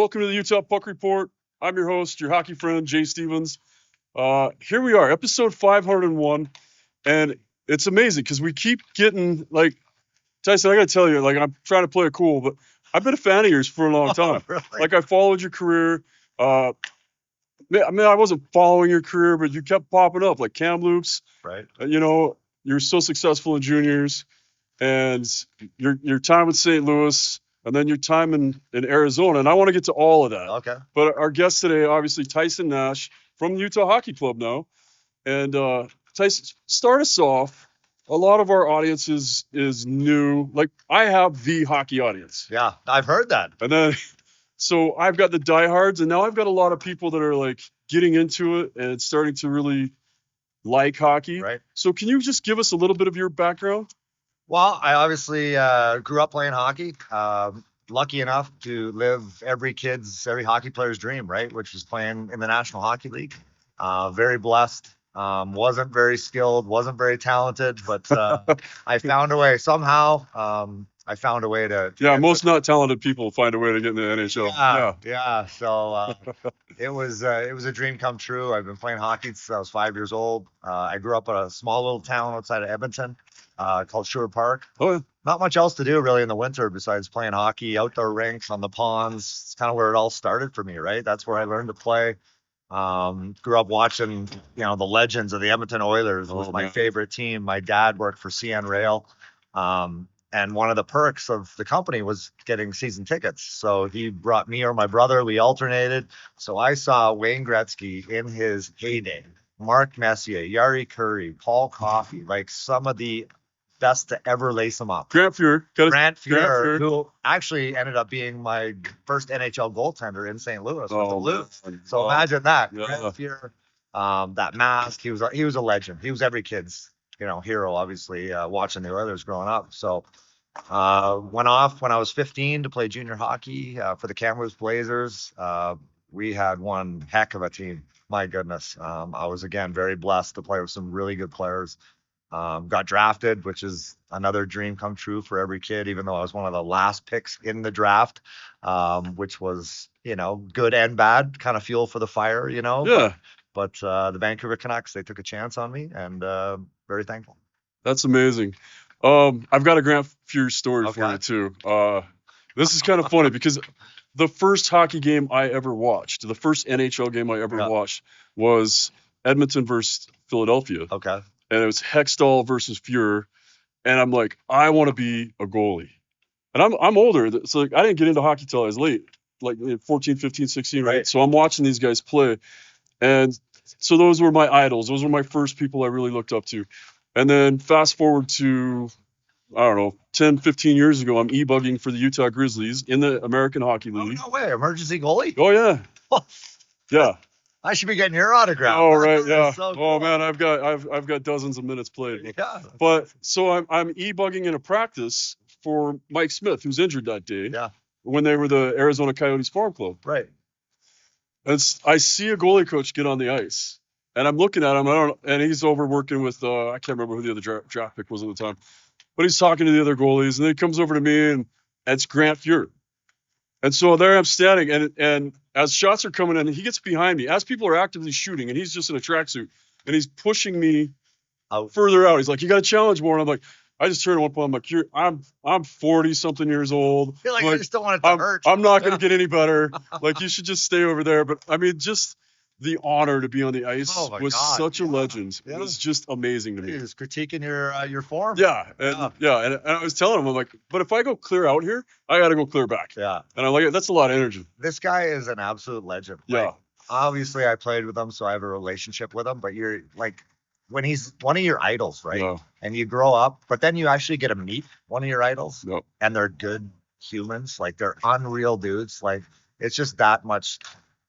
welcome to the Utah Puck Report. I'm your host, your hockey friend, Jay Stevens. Here we are, episode 501, and it's amazing because we keep getting, like, Tyson, I got to tell you, like, I'm trying to play it cool, but I've been a fan of yours for a long time. Really? Like, I followed your career. I wasn't following your career, but you kept popping up, like Kamloops. Right. You're so successful in juniors, and your time with St. Louis, and then your time in Arizona, and I want to get to all of that. Okay. But our guest today, obviously, Tyson Nash from the Utah Hockey Club now. And Tyson, start us off. A lot of our audience is new. Like, I have the hockey audience. Yeah, I've heard that. And then, so I've got the diehards, and now I've got a lot of people that are, like, getting into it and starting to really like hockey. Right. So can you just give us a little bit of your background? Well, I obviously grew up playing hockey. Lucky enough to live every hockey player's dream, right? Which is playing in the National Hockey League. Very blessed. Wasn't very skilled, wasn't very talented, but I found a way somehow. I found a way to. Yeah, most not talented people find a way to get in the NHL. Yeah. So it was a dream come true. I've been playing hockey since I was 5 years old. I grew up in a small little town outside of Edmonton called Fuhr Park. Oh, yeah. Not much else to do really in the winter besides playing hockey, outdoor rinks on the ponds. It's kind of where it all started for me, right? That's where I learned to play. Grew up watching, the legends of the Edmonton Oilers was my favorite team. My dad worked for CN Rail. And one of the perks of the company was getting season tickets. So he brought me or my brother, we alternated. So I saw Wayne Gretzky in his heyday, Mark Messier, Yari Curry, Paul Coffey, like some of the best to ever lace them up. Grant Fuhr, who actually ended up being my first NHL goaltender in St. Louis with the Blues. So imagine that. Yeah. Grant Fuhr, that mask, he was a legend. He was every kid's, hero, obviously, watching the Oilers growing up. So went off when I was 15 to play junior hockey for the Kamloops Blazers. We had one heck of a team. My goodness. I was, again, very blessed to play with some really good players. Got drafted, which is another dream come true for every kid, even though I was one of the last picks in the draft, which was, good and bad, kind of fuel for the fire, Yeah. But the Vancouver Canucks, they took a chance on me, and very thankful. That's amazing. I've got a Grant Fuhr story for you too. This is kind of funny because the first hockey game I ever watched, the first NHL game I ever watched was Edmonton versus Philadelphia. Okay. And it was Hextall versus Fuhr. And I'm like, I want to be a goalie. And I'm older. So I didn't get into hockey till I was late, like 14, 15, 16, right? So I'm watching these guys play. And so those were my idols. Those were my first people I really looked up to. And then fast forward to, I don't know, 10, 15 years ago, I'm e-bugging for the Utah Grizzlies in the American Hockey League. Oh, no way. Emergency goalie? Oh, yeah. Yeah. I should be getting your autograph. Oh, right, yeah. So cool. Oh, man, I've got dozens of minutes played. Yeah. But so I'm e-bugging in a practice for Mike Smith, who's injured that day. Yeah. When they were the Arizona Coyotes farm club. Right. And I see a goalie coach get on the ice, and I'm looking at him. And he's over working with I can't remember who the other draft pick was at the time, but he's talking to the other goalies, and then he comes over to me, and it's Grant Fuhr. And so there I'm standing, and as shots are coming in, he gets behind me as people are actively shooting, and he's just in a tracksuit, and he's pushing me further out. He's like, "You got to challenge more." And I'm like, I just turned to one point. I'm like, I'm 40 something years old. I feel like I just don't want it to hurt. I'm not going to get any better. Like, you should just stay over there. But I mean, just the honor to be on the ice was such a legend. It was just amazing to me. He was critiquing your form. Yeah, and I was telling him, I'm like, but if I go clear out here, I got to go clear back. Yeah, and I'm like, that's a lot of energy. This guy is an absolute legend. Yeah, like, obviously I played with him, so I have a relationship with him. But you're like, when he's one of your idols, right? Yeah. And you grow up, but then you actually get to meet one of your idols, Yep. and they're good humans. Like, they're unreal dudes. Like, it's just that much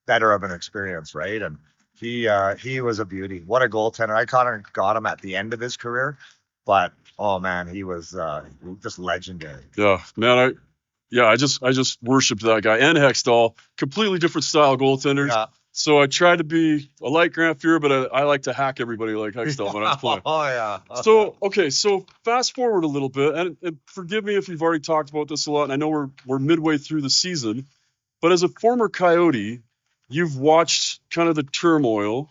better of an experience, right? And he was a beauty. What a goaltender. I kind of got him at the end of his career, but oh man, he was just legendary. Yeah, man, I just worshipped that guy. And Hextall, completely different style goaltenders. Yeah. So I tried to be, I like Grant Fuhr, but I like to hack everybody like Hextall when I was playing. Oh yeah. So fast forward a little bit, and forgive me if you've already talked about this a lot, and I know we're midway through the season, But as a former Coyote, you've watched kind of the turmoil.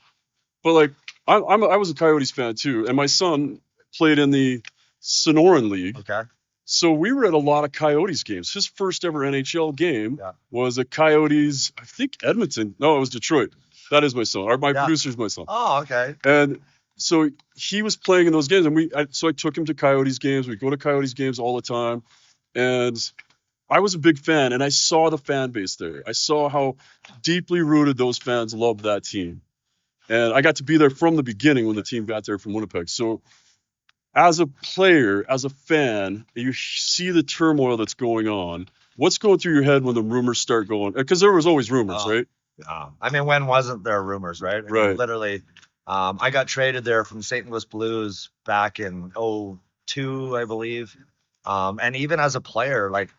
But like I was a Coyotes fan too, and my son played in the Sonoran League. Okay. So we were at a lot of Coyotes games. His first ever NHL game Yeah. was a Coyotes, I think Edmonton. No, it was Detroit. That is my son. My Yeah. producer's my son. Oh, okay. And so he was playing in those games, and so I took him to Coyotes games. We go to Coyotes games all the time, and I was a big fan, and I saw the fan base there. I saw how deeply rooted those fans loved that team, and I got to be there from the beginning when the team got there from Winnipeg. So as a player, as a fan, you see the turmoil that's going on. What's going through your head when the rumors start going? Because there was always rumors, right? I mean, when wasn't there rumors, right? I mean, Right. literally, I got traded there from St. Louis Blues back in '02, I believe. And even as a player, like,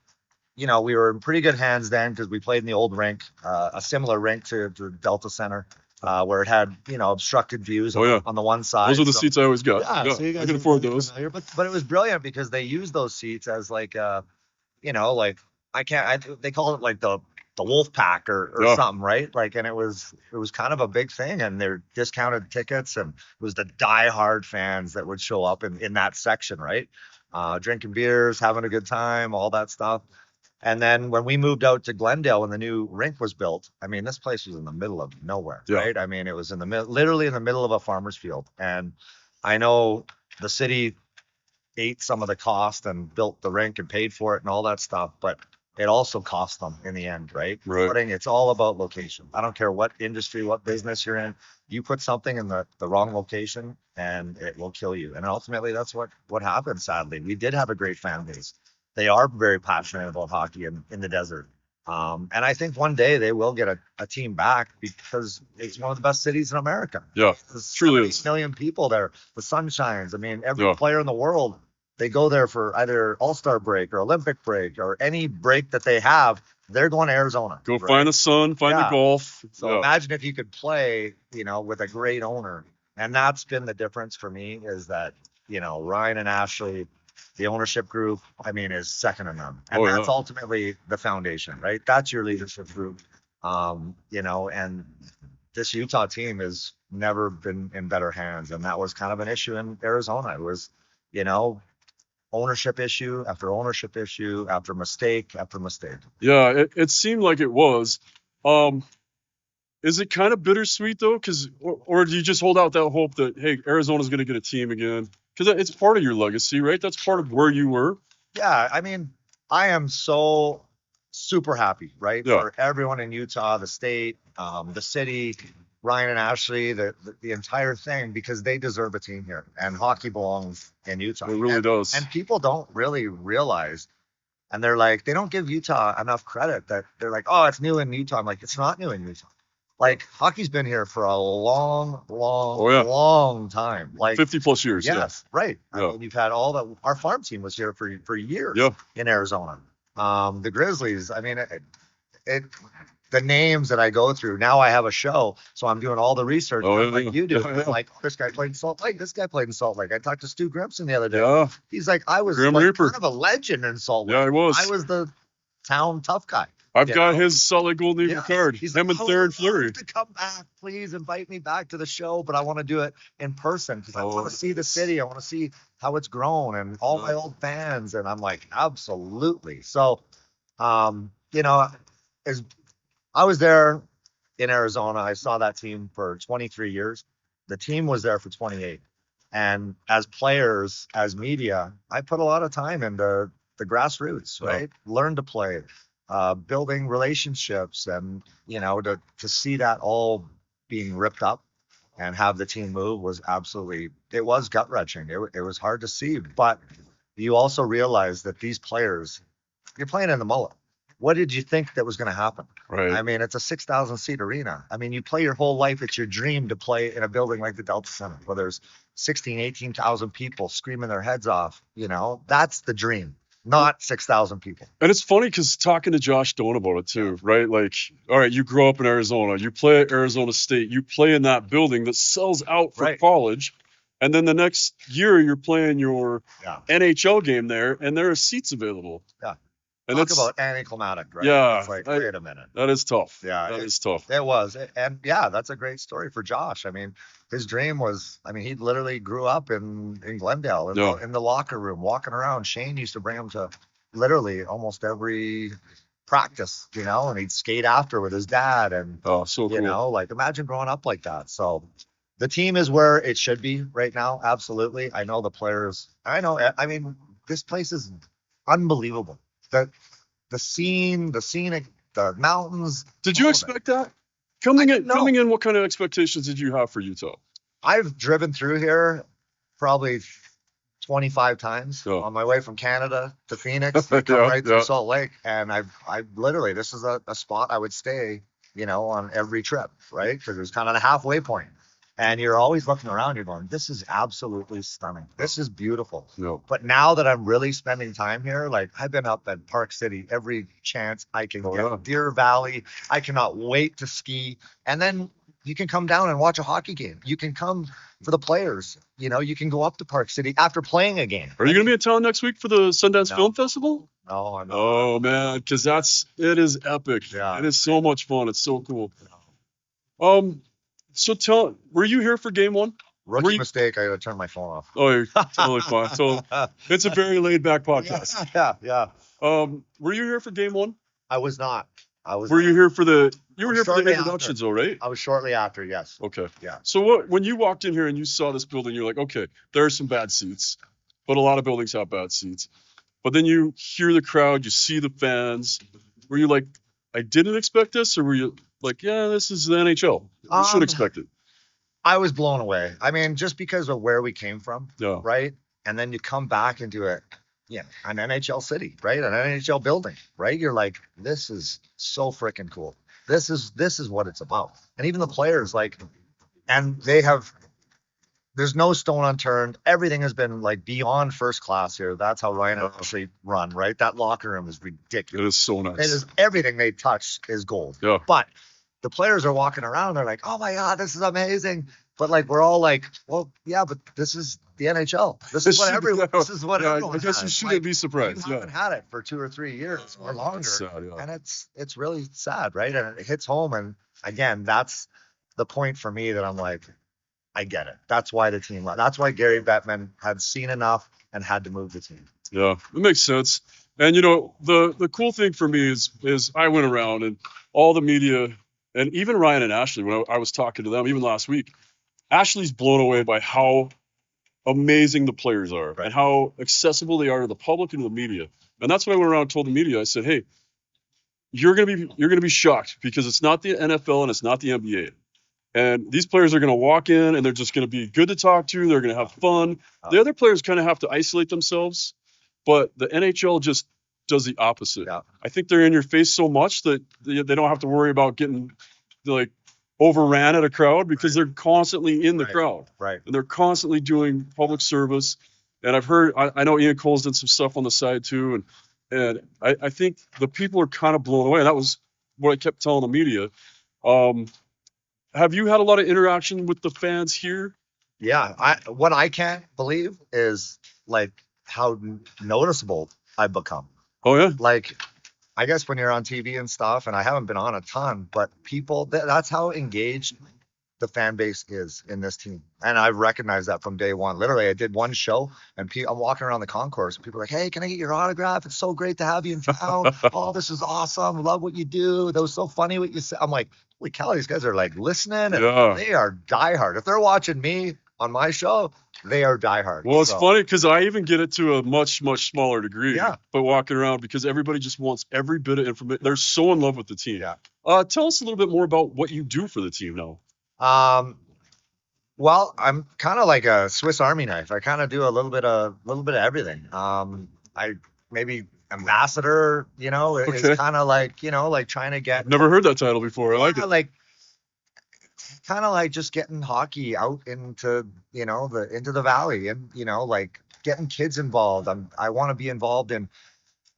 we were in pretty good hands then because we played in the old rink, a similar rink to Delta Center, where it had, obstructed views on the one side. Those are the seats I always got. Yeah, so you guys I can afford those. familiar, but it was brilliant because they used those seats as like, like they call it like the wolf pack or Yeah. something, right? Like, and it was kind of a big thing, and they're discounted tickets, and it was the diehard fans that would show up in that section, right? Drinking beers, having a good time, all that stuff. And then when we moved out to Glendale, when the new rink was built, I mean, this place was in the middle of nowhere, Yeah. right? I mean, it was literally in the middle of a farmer's field. And I know the city ate some of the cost and built the rink and paid for it and all that stuff, but it also cost them in the end, right? Right. It's all about location. I don't care what industry, what business you're in. You put something in the wrong location and it will kill you. And ultimately, that's what happened, sadly. We did have a great fan base. They are very passionate about hockey in the desert. And I think one day they will get a team back because it's one of the best cities in America. Yeah, There's truly 70 is. million people there. The sun shines. I mean, every Yeah. player in the world, they go there for either All-Star break or Olympic break or any break that they have. They're going to Arizona. Go right? find the sun, find the Yeah. golf. So imagine if you could play, with a great owner. And that's been the difference for me is that, Ryan and Ashley, the ownership group, I mean, is second to none. And that's ultimately the foundation, right? That's your leadership group. And this Utah team has never been in better hands. And that was kind of an issue in Arizona. It was, ownership issue after ownership issue after mistake after mistake. Yeah, it seemed like it was. Is it kind of bittersweet though? Or do you just hold out that hope that, hey, Arizona's going to get a team again? Because it's part of your legacy, right? That's part of where you were. Yeah, I mean, I am so super happy, right? Yeah. For everyone in Utah, the state, the city, Ryan and Ashley, the entire thing, because they deserve a team here, and hockey belongs in Utah. It really does. And people don't really realize, and they don't give Utah enough credit that they're like, oh, it's new in Utah. I'm like, it's not new in Utah. Like, hockey's been here for a long, long time. Like 50 plus years. Yes, yeah. Right. Yeah. I mean, you've had our farm team was here for years Yeah. in Arizona. The Grizzlies, I mean, the names that I go through, now I have a show, so I'm doing all the research like you do. Yeah. Like, this guy played in Salt Lake. This guy played in Salt Lake. I talked to Stu Grimson the other day. Yeah. He's like, I was Grim like, Reaper. kind of a legend in Salt Lake. Yeah, I was. I was the town tough guy. I've got his Salt Lake Golden Eagle card. He's Him like, and Theron Fleury. to come back, please invite me back to the show, but I want to do it in person because I want to see the city. I want to see how it's grown and all my old fans. And I'm like, absolutely. So, as I was there in Arizona, I saw that team for 23 years. The team was there for 28. And as players, as media, I put a lot of time into the grassroots, right? Learn to play. Building relationships and to see that all being ripped up and have the team move was it was gut wrenching. It was hard to see, but you also realize that these players, you're playing in the mullet. What did you think that was going to happen? Right. I mean, it's a 6,000 seat arena. I mean, you play your whole life. It's your dream to play in a building like the Delta Center where there's 16, 18,000 people screaming their heads off. That's the dream. Not 6,000 people. And it's funny because talking to Josh Doan about it too, right? Like, all right, you grow up in Arizona, you play at Arizona State, you play in that building that sells out for college, and then the next year you're playing your NHL game there, and there are seats available. Yeah. And Talk it's about anticlimactic, right? yeah, It's like, wait a minute. that is tough. Yeah, That is tough. it was. And yeah, that's a great story for Josh. I mean, his dream was, I mean, he literally grew up in Glendale Yeah. in the locker room, walking around. Shane used to bring him to literally almost every practice, you know, and he'd skate after with his dad. And, Oh, so you cool. know, like imagine growing up like that. So the team is where it should be right now. Absolutely. I know the players. I know. I mean, this place is unbelievable. The scene, the scenic, the mountains. Did you all of it. expect that? Coming No. in, what kind of expectations did you have for Utah? I've driven through here probably 25 times Yeah. on my way from Canada to Phoenix. I come right through Salt Lake, and I literally, this is a spot I would stay, you know, on every trip, right? Because it's kind of the halfway point. And you're always looking around, you're going, this is absolutely stunning. This is beautiful. No. But now that I'm really spending time here, like I've been up at Park City every chance I can get. Yeah. Deer Valley, I cannot wait to ski. And then you can come down and watch a hockey game. You can come for the players. You know, you can go up to Park City after playing a game. Are you going to be in town next week for the Sundance Film Festival? No, I'm not. Oh man, because it is epic. Yeah. It is so much fun. It's so cool. So were you here for game one? Rookie mistake. I gotta turn my phone off. Oh, you're totally fine. So it's a very laid back podcast. Yeah. Were you here for game one? I was not. Were you here for the? You were here for the shortly introductions, though, right? I was shortly after. Yes. Okay. Yeah. So when you walked in here and you saw this building, you're like, okay, there are some bad seats, but a lot of buildings have bad seats. But then you hear the crowd, you see the fans. Were you like, I didn't expect this, or were you like, yeah, this is the NHL. You should expect it. I was blown away. I mean, just because of where we came from, Yeah. right? And then you come back into an NHL city, right? An NHL building, right? You're like, this is so freaking cool. This is what it's about. And even the players, like, and there's no stone unturned. Everything has been like beyond first class here. That's how Ryan actually run, right? That locker room is ridiculous. It is so nice. It is, everything they touch is gold. Yeah. But the players are walking around, they're like, oh my God, this is amazing. But like, we're all like, well, yeah, but this is the NHL. This is what everyone I guess you shouldn't be surprised. You haven't had it for 2 or 3 years or longer. Sad, yeah. And it's really sad, right? And it hits home. And again, that's the point for me that I'm like, I get it. That's why the team, that's why Gary Bettman had seen enough and had to move the team. Yeah, it makes sense. And you know, the cool thing for me is I went around and all the media, and even Ryan and Ashley, when I was talking to them, even last week, Ashley's blown away by how amazing the players are, right, and how accessible they are to the public and to the media. And that's what I went around and told the media. I said, hey, you're gonna be shocked because it's not the NFL and it's not the NBA. And these players are going to walk in and they're just going to be good to talk to. They're going to have fun. The other players kind of have to isolate themselves, but the NHL just does the opposite. Yeah. I think they're in your face so much that they don't have to worry about getting like overran at a crowd because they're constantly in the crowd. Right. And they're constantly doing public service. And I've heard, I know Ian Cole's done some stuff on the side too. And I think the people are kind of blown away. And that was what I kept telling the media. Have you had a lot of interaction with the fans here? Yeah. What I can't believe is like how noticeable I've become. Oh yeah. Like, I guess when you're on TV and stuff, and I haven't been on a ton, but people, that's how engaged the fan base is in this team. And I've recognized that from day one. Literally, I did one show and I'm walking around the concourse and people are like, hey, can I get your autograph? It's so great to have you in town. Oh, this is awesome. Love what you do. That was so funny what you said. I'm like, holy cow, these guys are like listening. And they are diehard. If they're watching me on my show, they are diehard. Well, it's funny because I even get it to a much, much smaller degree. Yeah. But walking around because everybody just wants every bit of information. They're so in love with the team. Yeah. Tell us a little bit more about what you do for the team now. Well, I'm kind of like a Swiss Army knife. I kind of do a little bit of everything. I maybe ambassador, you know, is kind of like, you know, like trying to get. Never heard that title before. I like it. Like kind of like just getting hockey out into, you know, into the valley and, you know, like getting kids involved. I want to be involved in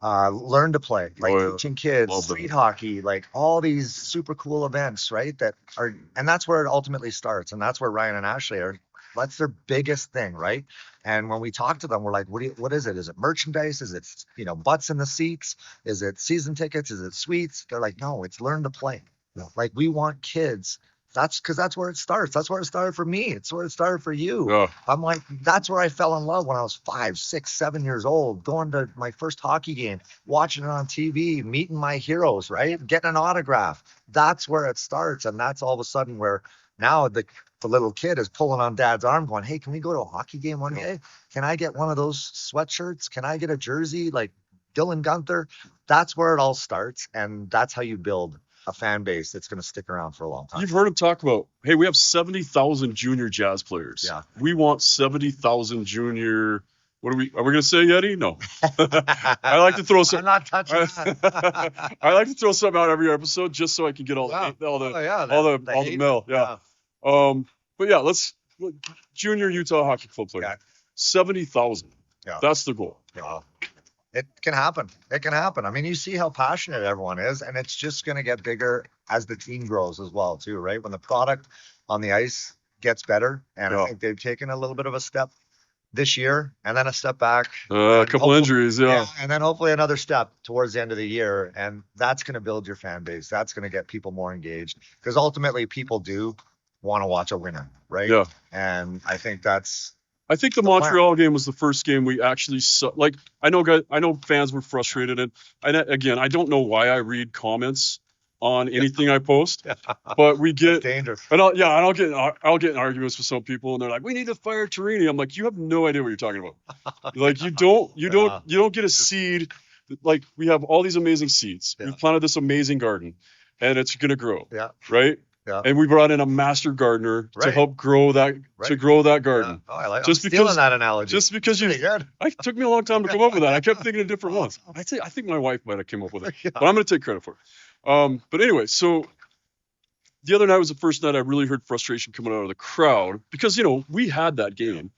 learn to play, like teaching kids, street hockey, like all these super cool events, right? That are, and that's where it ultimately starts. And that's where Ryan and Ashley are That's their biggest thing, right? And when we talk to them, we're like, what is it? Is it merchandise? Is it, butts in the seats? Is it season tickets? Is it suites? They're like, no, it's learn to play. Yeah. Like, we want kids. That's because that's where it starts. That's where it started for me. It's where it started for you. Yeah. I'm like, that's where I fell in love when I was 5, 6, 7 years old, going to my first hockey game, watching it on TV, meeting my heroes, right? Getting an autograph. That's where it starts. And that's all of a sudden where now the little kid is pulling on dad's arm going, hey, can we go to a hockey game one day? Can I get one of those sweatshirts? Can I get a jersey like Dylan Gunther? That's where it all starts. And that's how you build a fan base that's going to stick around for a long time. You've heard him talk about, hey, we have 70,000 junior Jazz players. Yeah. We want 70,000 junior. Are we going to say Yeti? No. I like to throw some. I'm not touching that. I like to throw something out every episode just so I can get all the mail. Yeah. But yeah, junior Utah Hockey Club player. Yeah. 70,000. Yeah. That's the goal. Yeah. It can happen. It can happen. I mean, you see how passionate everyone is, and it's just going to get bigger as the team grows as well, too, right? When the product on the ice gets better, and I think they've taken a little bit of a step this year, and then a step back. A couple injuries, yeah. And then hopefully another step towards the end of the year, and that's going to build your fan base. That's going to get people more engaged, because ultimately people do want to watch a winner, right? Yeah. And I think the Montreal game was the first game we actually saw. Like, I know fans were frustrated, and again, I don't know why I read comments on anything I post, but we get dangerous. And I'll get in arguments with some people, and they're like, "We need to fire Torini." I'm like, "You have no idea what you're talking about. Like, you don't get a seed. Like, we have all these amazing seeds. Yeah. We planted this amazing garden, and it's gonna grow. Yeah. Right." Yeah. And we brought in a master gardener to help grow that garden. Yeah. Oh, I like just I'm because stealing that analogy. Just because good. It took me a long time to come up with that. I kept thinking of different ones. I think my wife might have come up with it, but I'm going to take credit for it. But anyway, so the other night was the first night I really heard frustration coming out of the crowd because we had that game,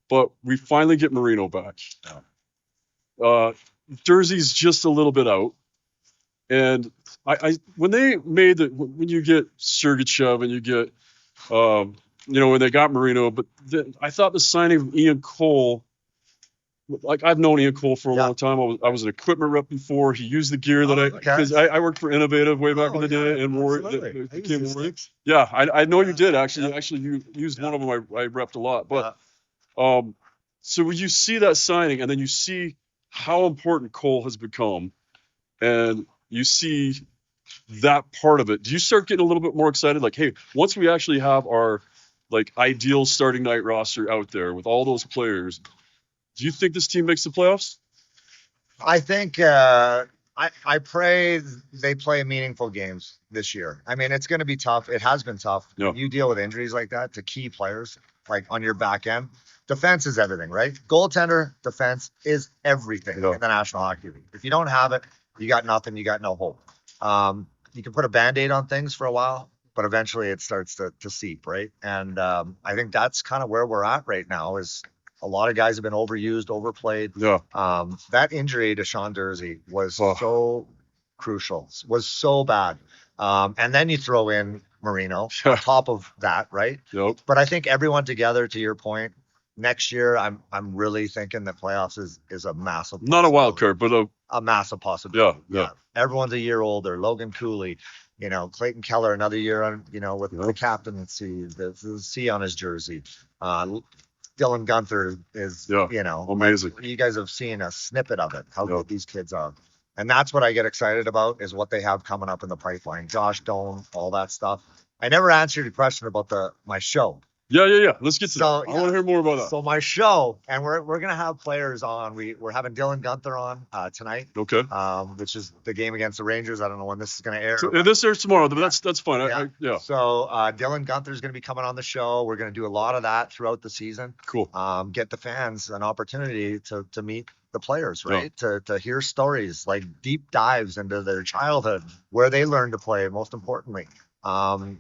but we finally get Marino back. Jersey's just a little bit out. And when you get Sergachev and you get, when they got Marino, but I thought the signing of Ian Cole, like I've known Ian Cole for a long time. I was an equipment rep before. He used the gear because I worked for Innovative way back in the day and became Warrior. Yeah, I know you did actually. Actually, you used one of them. I repped a lot, but so when you see that signing and then you see how important Cole has become, and you see that part of it, do you start getting a little bit more excited? Like, hey, once we actually have our ideal starting night roster out there with all those players, do you think this team makes the playoffs? I think I pray they play meaningful games this year. I mean, it's going to be tough. It has been tough. Yeah. You deal with injuries like that to key players, like on your back end. Defense is everything, right? Goaltender defense is everything in the National Hockey League. If you don't have it, you got nothing. You got no hope. You can put a Band-Aid on things for a while, but eventually it starts to seep, right? And I think that's kind of where we're at right now is a lot of guys have been overused, overplayed. Yeah. That injury to Sean Durzi was so crucial, was so bad. And then you throw in Marino on top of that, right? Yep. But I think everyone together, to your point, next year I'm really thinking that playoffs is a massive not a wild card, but a massive possibility. Yeah. Everyone's a year older. Logan Cooley, Clayton Keller another year on, with the captaincy, the C on his jersey. Dylan Gunther is, amazing. You guys have seen a snippet of it, how good these kids are. And that's what I get excited about is what they have coming up in the pipeline. Josh Doan, all that stuff. I never answered your question about my show. Yeah. Let's get to that. I want to hear more about that. So my show, and we're gonna have players on. We're having Dylan Gunther on tonight. Okay. Which is the game against the Rangers. I don't know when this is gonna air. So, this airs tomorrow, but that's fine. Yeah. So Dylan Gunther is gonna be coming on the show. We're gonna do a lot of that throughout the season. Cool. Get the fans an opportunity to meet the players, right? Yeah. To hear stories, like deep dives into their childhood, where they learned to play, most importantly. And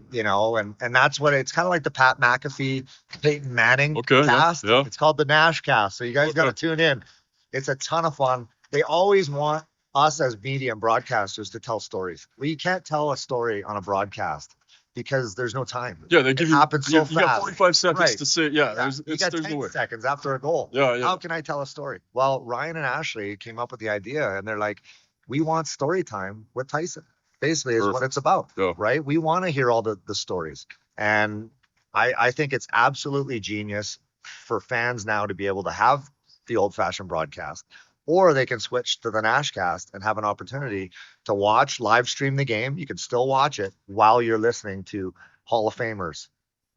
that's what it's kind of like the Pat McAfee, Peyton Manning cast. Yeah. It's called the Nash Cast. So you guys got to tune in. It's a ton of fun. They always want us as media and broadcasters to tell stories. Well, you can't tell a story on a broadcast because there's no time. Yeah, they give you, happens so you got fast. 45 seconds Right. to say, yeah, You got there's no 10 way. seconds after a goal. Yeah, yeah. How can I tell a story? Well, Ryan and Ashley came up with the idea, and they're like, we want story time with Tyson. Basically, is what it's about, Yeah. right? We want to hear all the stories, and I think it's absolutely genius for fans now to be able to have the old-fashioned broadcast, or they can switch to the Nash Cast and have an opportunity to watch, live stream the game. You can still watch it while you're listening to Hall of Famers,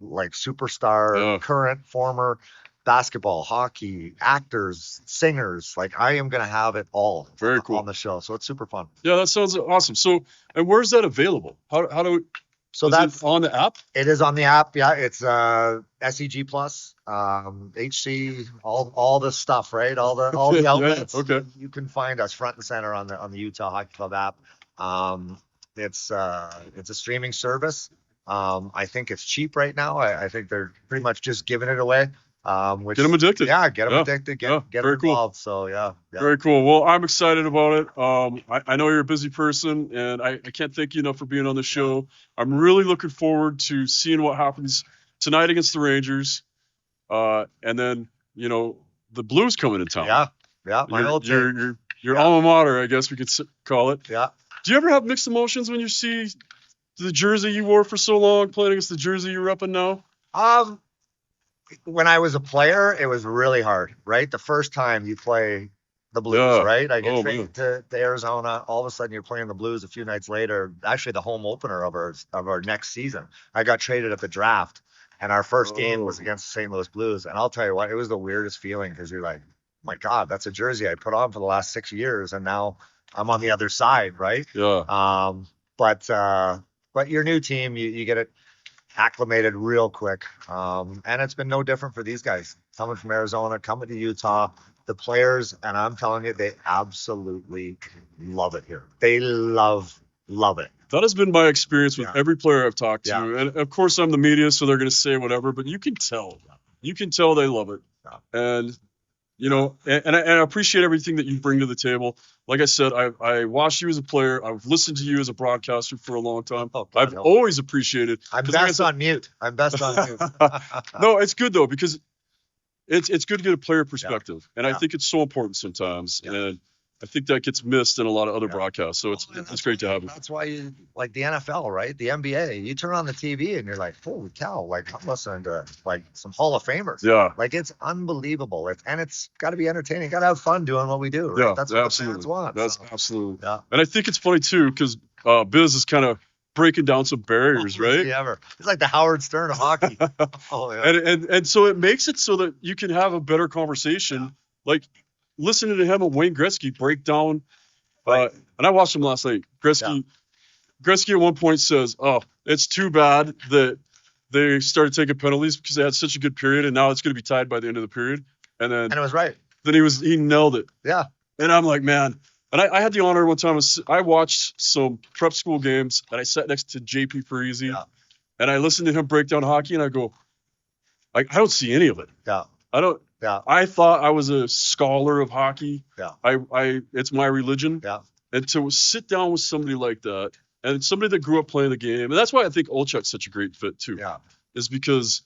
like superstar, current, former basketball, hockey, actors, singers. Like I am going to have it all Very cool on the show. So it's super fun. Yeah, that sounds awesome. So, and where's that available? How do So is that's it on the app? It is on the app. Yeah, it's SEG Plus, HC, all the stuff, right? All the outlets. Yeah, okay. You can find us front and center on the Utah Hockey Club app. It's a streaming service. I think it's cheap right now. I think they're pretty much just giving it away. Which, get them addicted. Yeah, get them addicted. Get them very involved. Cool. So yeah. Very cool. Well, I'm excited about it. I know you're a busy person, and I can't thank you enough for being on the show. I'm really looking forward to seeing what happens tonight against the Rangers, and then the Blues coming to town. Yeah. My old your alma mater, I guess we could call it. Yeah. Do you ever have mixed emotions when you see the jersey you wore for so long playing against the jersey you're repping now? When I was a player, it was really hard, right? The first time you play the Blues, right? I get traded to Arizona. All of a sudden, you're playing the Blues a few nights later. Actually, the home opener of our next season. I got traded at the draft, and our first game was against the St. Louis Blues. And I'll tell you what, it was the weirdest feeling because you're like, oh my God, that's a jersey I put on for the last 6 years, and now I'm on the other side, right? Yeah. But your new team, you get it acclimated real quick. And it's been no different for these guys coming from Arizona, coming to Utah. The players, and I'm telling you, they absolutely love it here. They love it. That has been my experience with every player I've talked to. And of course, I'm the media, so they're going to say whatever, but you can tell. You can tell they love it. And, and I appreciate everything that you bring to the table. Like I said, I watched you as a player. I've listened to you as a broadcaster for a long time. I've always appreciated. I'm best on mute. No, it's good, though, because it's good to get a player perspective. And I think it's so important sometimes. And I think that gets missed in a lot of other broadcasts. So it's great to have it. That's why you like the NFL, right? The NBA. You turn on the TV and you're like, holy cow! Like I'm listening to like some Hall of Famers. Yeah. Like it's unbelievable. It's got to be entertaining. Got to have fun doing what we do. Right? Yeah, that's what absolutely. the fans want. That's absolutely. Yeah. And I think it's funny too because Biz is kind of breaking down some barriers, right? Ever. It's like the Howard Stern of hockey. And so it makes it so that you can have a better conversation. Like listening to him and Wayne Gretzky break down. And I watched him last night. Gretzky at one point says, "Oh, it's too bad that they started taking penalties because they had such a good period, and now it's going to be tied by the end of the period." And it was right. Then he nailed it. Yeah. And I'm like, man. And I had the honor one time. I watched some prep school games, and I sat next to JP Parisi, and I listened to him break down hockey, and I go, I don't see any of it. Yeah. I don't. Yeah. I thought I was a scholar of hockey. Yeah. It's my religion. Yeah. And to sit down with somebody like that, and somebody that grew up playing the game, and that's why I think Olchuk's such a great fit too. Yeah. Is because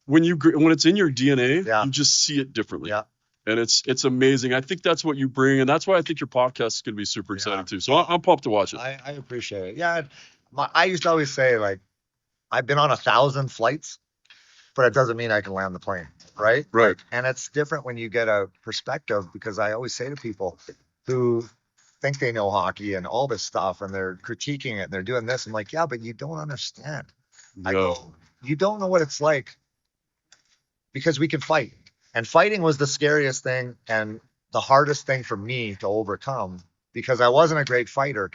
when it's in your DNA, you just see it differently. Yeah. And it's amazing. I think that's what you bring, and that's why I think your podcast is going to be super exciting too. So I'm pumped to watch it. I appreciate it. Yeah. I used to always say, like, I've been on 1,000 flights, but it doesn't mean I can land the plane, right? Right. And it's different when you get a perspective, because I always say to people who think they know hockey and all this stuff, and they're critiquing it and they're doing this, I'm like, yeah, but you don't understand. I go, you don't know what it's like, because we can fight. And fighting was the scariest thing and the hardest thing for me to overcome, because I wasn't a great fighter,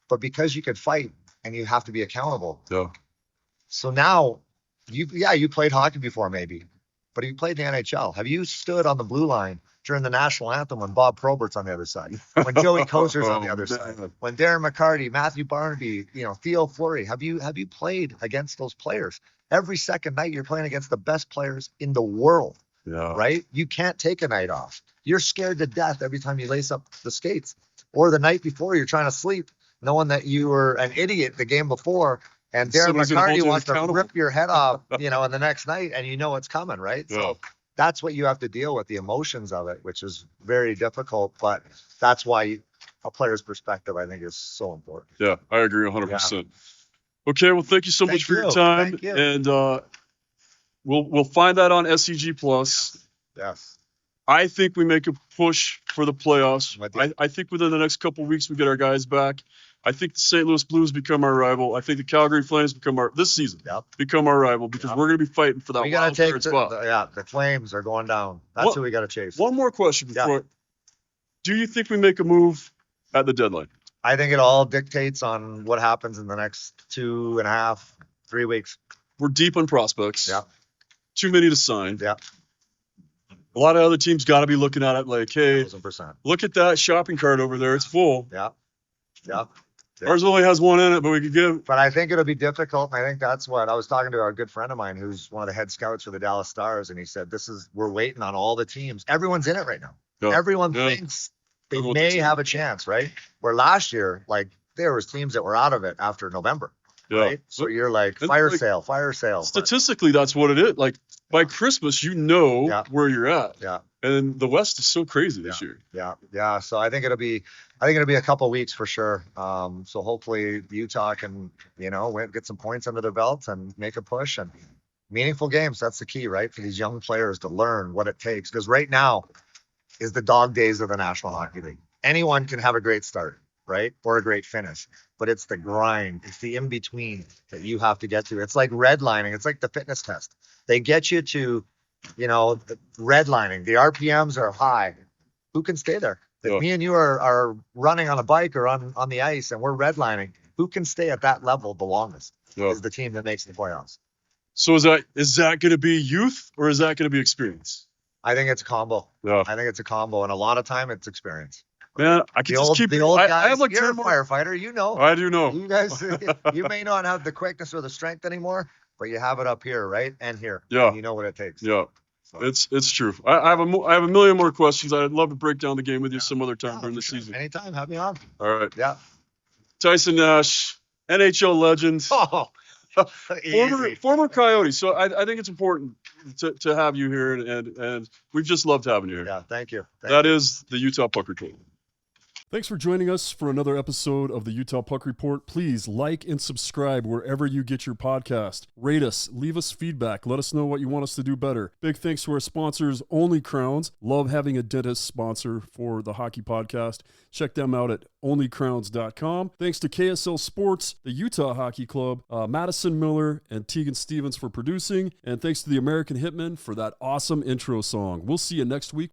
but because you could fight and you have to be accountable. Yeah. So now you played hockey before maybe, but you played the NHL. Have you stood on the blue line during the national anthem when Bob Probert's on the other side, when Joey Kozer's on the other side, when Darren McCarty, Matthew Barnaby, Theo Fleury? Have you played against those players? Every second night you're playing against the best players in the world. Yeah. Right? You can't take a night off. You're scared to death every time you lace up the skates. Or the night before, you're trying to sleep, knowing that you were an idiot the game before And Darren Someone's gonna hold McCarty you wants to accountable. rip your head off, you know, in the next night, and you know it's coming, right? Yeah. So that's what you have to deal with, the emotions of it, which is very difficult. But that's why a player's perspective, I think, is so important. Yeah, I agree 100%. Okay, well, thank you so much for your time. Thank you. And we'll find that on SEG Plus. Yes. I think we make a push for the playoffs. With you. I think within the next couple of weeks we get our guys back. I think the St. Louis Blues become our rival. I think the Calgary Flames become our rival because we're going to be fighting for that We gotta wild take card spot. the Flames are going down. That's who we got to chase. One more question before. Do you think we make a move at the deadline? I think it all dictates on what happens in the next 2.5, 3 weeks. We're deep on prospects. Yeah. Too many to sign. Yeah. A lot of other teams got to be looking at it like, hey, 1,000%. look at that shopping cart over there. It's full. Yeah. Yeah. Ours only has one in it, but we could give. But I think it'll be difficult. And I think that's what I was talking to a good friend of mine who's one of the head scouts for the Dallas Stars. And he said, we're waiting on all the teams. Everyone's in it right now. Yeah. Everyone thinks they may have a chance, right? Where last year, like there was teams that were out of it after November. Yeah. Right. So you're like fire sale. Statistically, that's what it is. Like by Christmas, you know where you're at. Yeah. And the West is so crazy this year. Yeah. So I think it'll be a couple of weeks for sure. So hopefully Utah can, get some points under their belts and make a push and meaningful games. That's the key, right? For these young players to learn what it takes. Because right now is the dog days of the National Hockey League. Anyone can have a great start, right? Or a great finish. But it's the grind. It's the in-between that you have to get to. It's like redlining. It's like the fitness test. They get you to, the redlining. The RPMs are high. Who can stay there? If me and you are running on a bike or on the ice and we're redlining, who can stay at that level the longest is the team that makes the playoffs. So is that going to be youth or is that going to be experience? I think it's a combo. Yeah. I think it's a combo. And a lot of time it's experience. Man, I can just keep the old guys. I have like you're 10 a more. Firefighter, you know. I do know. You guys, you may not have the quickness or the strength anymore, but you have it up here, right? And here. Yeah. And you know what it takes. Yeah. So. It's true. I have a million more questions. I'd love to break down the game with you some other time during the season. Anytime, have me on. All right. Yeah. Tyson Nash, NHL legend. Former Coyote. So I think it's important to have you here, and we've just loved having you here. Yeah, thank you. That is the Utah Puck Report. Thanks for joining us for another episode of the Utah Puck Report. Please like and subscribe wherever you get your podcast. Rate us, leave us feedback, let us know what you want us to do better. Big thanks to our sponsors, Only Crowns. Love having a dentist sponsor for the hockey podcast. Check them out at onlycrowns.com. Thanks to KSL Sports, the Utah Hockey Club, Madison Miller, and Tegan Stevens for producing. And thanks to the American Hitmen for that awesome intro song. We'll see you next week.